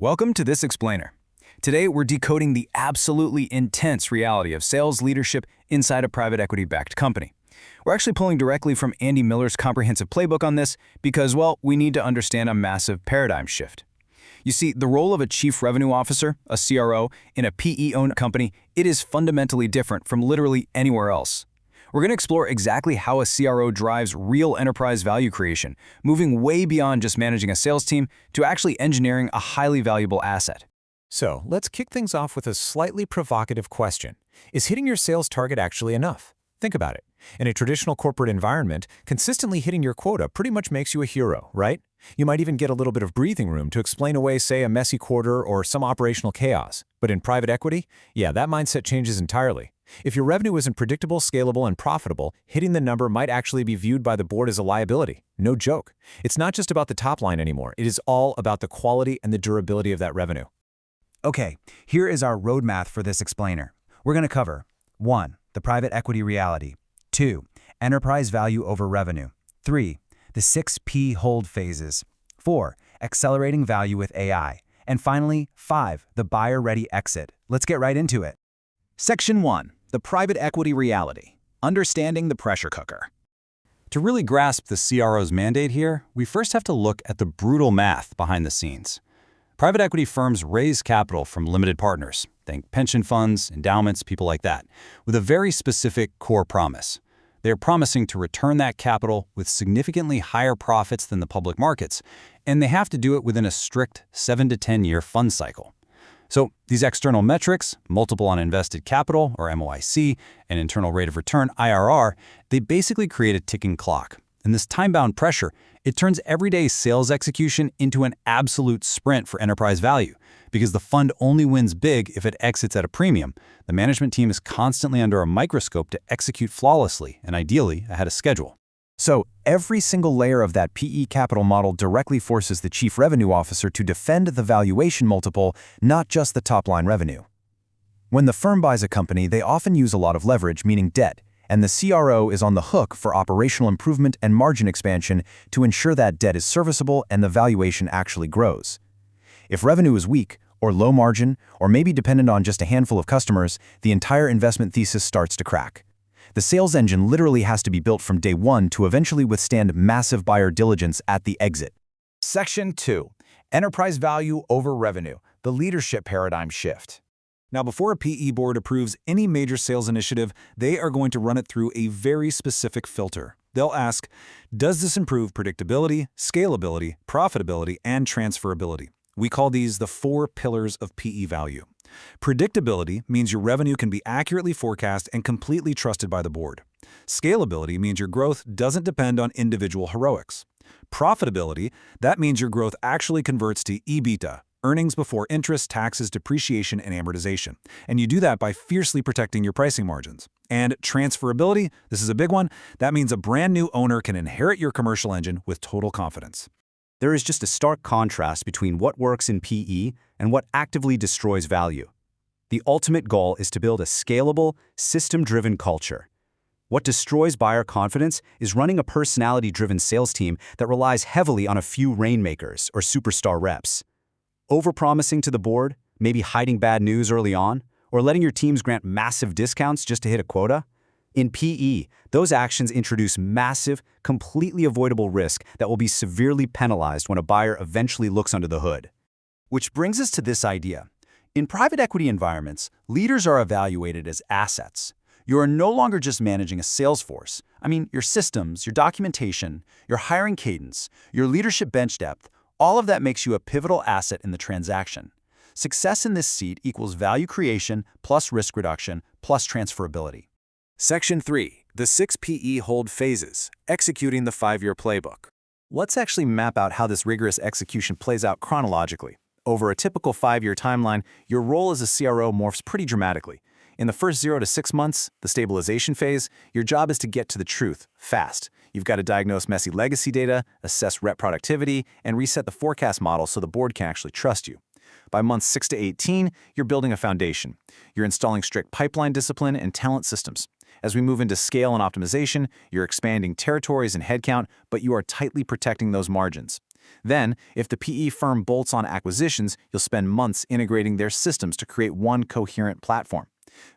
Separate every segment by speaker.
Speaker 1: Welcome to This Explainer. Today, we're decoding the absolutely intense reality of sales leadership inside a private equity-backed company. We're actually pulling directly from Andy Miller's comprehensive playbook on this because, well, we need to understand a massive paradigm shift. You see, the role of a chief revenue officer, a CRO, in a PE-owned company, it is fundamentally different from literally anywhere else. We're going to explore exactly how a CRO drives real enterprise value creation, moving way beyond just managing a sales team to actually engineering a highly valuable asset.
Speaker 2: So, let's kick things off with a slightly provocative question. Is hitting your sales target actually enough? Think about it. In a traditional corporate environment, consistently hitting your quota pretty much makes you a hero, right? You might even get a little bit of breathing room to explain away, say, a messy quarter or some operational chaos. But in private equity, yeah, that mindset changes entirely. If your revenue isn't predictable, scalable, and profitable, hitting the number might actually be viewed by the board as a liability. No joke. It's not just about the top line anymore. It is all about the quality and the durability of that revenue.
Speaker 3: Okay, here is our roadmap for this explainer. We're going to cover 1. The private equity reality. 2. Enterprise value over revenue. 3. The 6 P hold phases. 4. Accelerating value with AI. And finally, 5. The buyer-ready exit. Let's get right into it.
Speaker 4: Section 1. The private equity reality. Understanding the pressure cooker.
Speaker 1: To really grasp the CRO's mandate here, we first have to look at the brutal math behind the scenes. Private equity firms raise capital from limited partners, think pension funds, endowments, people like that, with a very specific core promise. They are promising to return that capital with significantly higher profits than the public markets, and they have to do it within a strict 7 to 10-year fund cycle. So these external metrics, multiple on invested capital, or MOIC, and internal rate of return, IRR, they basically create a ticking clock. And this time-bound pressure, it turns everyday sales execution into an absolute sprint for enterprise value. Because the fund only wins big if it exits at a premium, the management team is constantly under a microscope to execute flawlessly and ideally ahead of schedule.
Speaker 3: So every single layer of that PE capital model directly forces the chief revenue officer to defend the valuation multiple, not just the top-line revenue. When the firm buys a company, they often use a lot of leverage, meaning debt, and the CRO is on the hook for operational improvement and margin expansion to ensure that debt is serviceable and the valuation actually grows. If revenue is weak, or low margin, or maybe dependent on just a handful of customers, the entire investment thesis starts to crack. The sales engine literally has to be built from day one to eventually withstand massive buyer diligence at the exit.
Speaker 2: Section 2. Enterprise value over revenue. The leadership paradigm shift.
Speaker 5: Now, before a PE board approves any major sales initiative, they are going to run it through a very specific filter. They'll ask, does this improve predictability, scalability, profitability, and transferability? We call these the 4 pillars of PE value. Predictability means your revenue can be accurately forecast and completely trusted by the board. Scalability means your growth doesn't depend on individual heroics. Profitability, that means your growth actually converts to EBITDA, earnings before interest, taxes, depreciation, and amortization. And you do that by fiercely protecting your pricing margins. And transferability, this is a big one, that means a brand new owner can inherit your commercial engine with total confidence.
Speaker 4: There is just a stark contrast between what works in PE and what actively destroys value. The ultimate goal is to build a scalable, system-driven culture. What destroys buyer confidence is running a personality-driven sales team that relies heavily on a few rainmakers or superstar reps. Overpromising to the board, maybe hiding bad news early on, or letting your teams grant massive discounts just to hit a quota? In PE, those actions introduce massive, completely avoidable risk that will be severely penalized when a buyer eventually looks under the hood. Which brings us to this idea. In private equity environments, leaders are evaluated as assets. You are no longer just managing a sales force. Your systems, your documentation, your hiring cadence, your leadership bench depth, all of that makes you a pivotal asset in the transaction. Success in this seat equals value creation plus risk reduction plus transferability.
Speaker 2: Section 3. The 6 PE hold phases. Executing the 5-year playbook.
Speaker 3: Let's actually map out how this rigorous execution plays out chronologically. Over a typical 5-year timeline, your role as a CRO morphs pretty dramatically. In the first 0 to 6 months, the stabilization phase, your job is to get to the truth, fast. You've got to diagnose messy legacy data, assess rep productivity, and reset the forecast model so the board can actually trust you. By months 6 to 18, you're building a foundation. You're installing strict pipeline discipline and talent systems. As we move into scale and optimization, you're expanding territories and headcount, but you are tightly protecting those margins. Then, if the PE firm bolts on acquisitions, you'll spend months integrating their systems to create one coherent platform.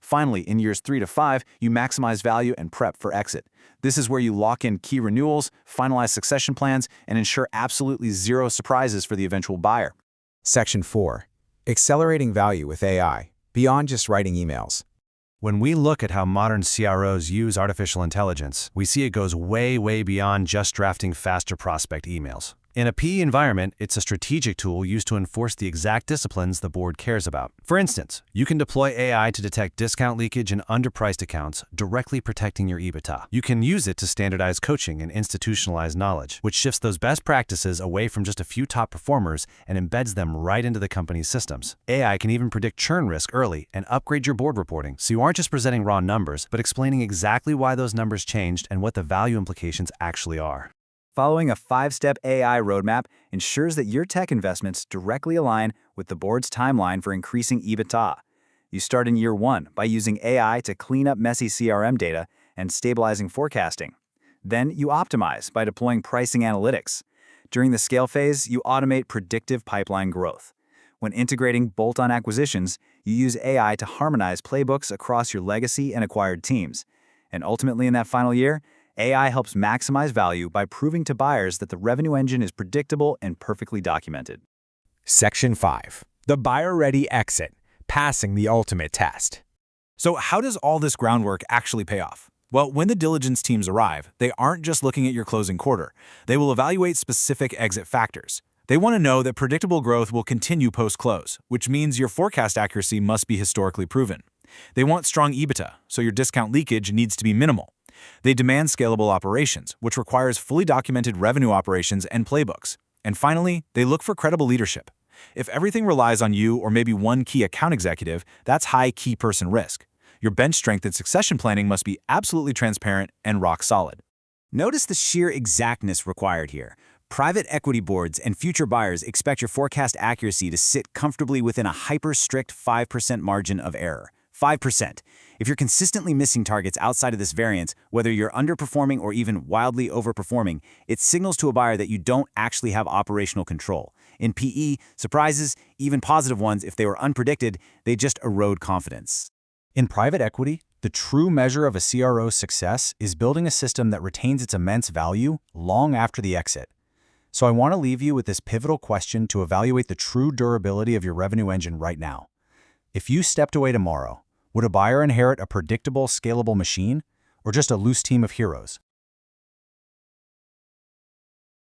Speaker 3: Finally, in years 3 to 5, you maximize value and prep for exit. This is where you lock in key renewals, finalize succession plans, and ensure absolutely zero surprises for the eventual buyer.
Speaker 2: Section 4. Accelerating value with AI, beyond just writing emails.
Speaker 1: When we look at how modern CROs use artificial intelligence, we see it goes way, way beyond just drafting faster prospect emails. In a PE environment, it's a strategic tool used to enforce the exact disciplines the board cares about. For instance, you can deploy AI to detect discount leakage in underpriced accounts, directly protecting your EBITDA. You can use it to standardize coaching and institutionalize knowledge, which shifts those best practices away from just a few top performers and embeds them right into the company's systems. AI can even predict churn risk early and upgrade your board reporting, so you aren't just presenting raw numbers, but explaining exactly why those numbers changed and what the value implications actually are.
Speaker 4: Following a 5-step AI roadmap ensures that your tech investments directly align with the board's timeline for increasing EBITDA. You start in year 1 by using AI to clean up messy CRM data and stabilizing forecasting. Then you optimize by deploying pricing analytics. During the scale phase, you automate predictive pipeline growth. When integrating bolt-on acquisitions, you use AI to harmonize playbooks across your legacy and acquired teams. And ultimately, in that final year, AI helps maximize value by proving to buyers that the revenue engine is predictable and perfectly documented.
Speaker 2: Section 5. The buyer-ready exit, passing the ultimate test.
Speaker 5: So how does all this groundwork actually pay off? Well, when the diligence teams arrive, they aren't just looking at your closing quarter. They will evaluate specific exit factors. They want to know that predictable growth will continue post-close, which means your forecast accuracy must be historically proven. They want strong EBITDA, so your discount leakage needs to be minimal. They demand scalable operations, which requires fully documented revenue operations and playbooks. And finally, they look for credible leadership. If everything relies on you or maybe one key account executive, that's high key person risk. Your bench strength and succession planning must be absolutely transparent and rock solid.
Speaker 3: Notice the sheer exactness required here. Private equity boards and future buyers expect your forecast accuracy to sit comfortably within a hyper-strict 5% margin of error. 5%. If you're consistently missing targets outside of this variance, whether you're underperforming or even wildly overperforming, it signals to a buyer that you don't actually have operational control. In PE, surprises, even positive ones, if they were unpredicted, they just erode confidence. In private equity, the true measure of a CRO's success is building a system that retains its immense value long after the exit. So I want to leave you with this pivotal question to evaluate the true durability of your revenue engine right now. If you stepped away tomorrow, would a buyer inherit a predictable, scalable machine, or just a loose team of heroes?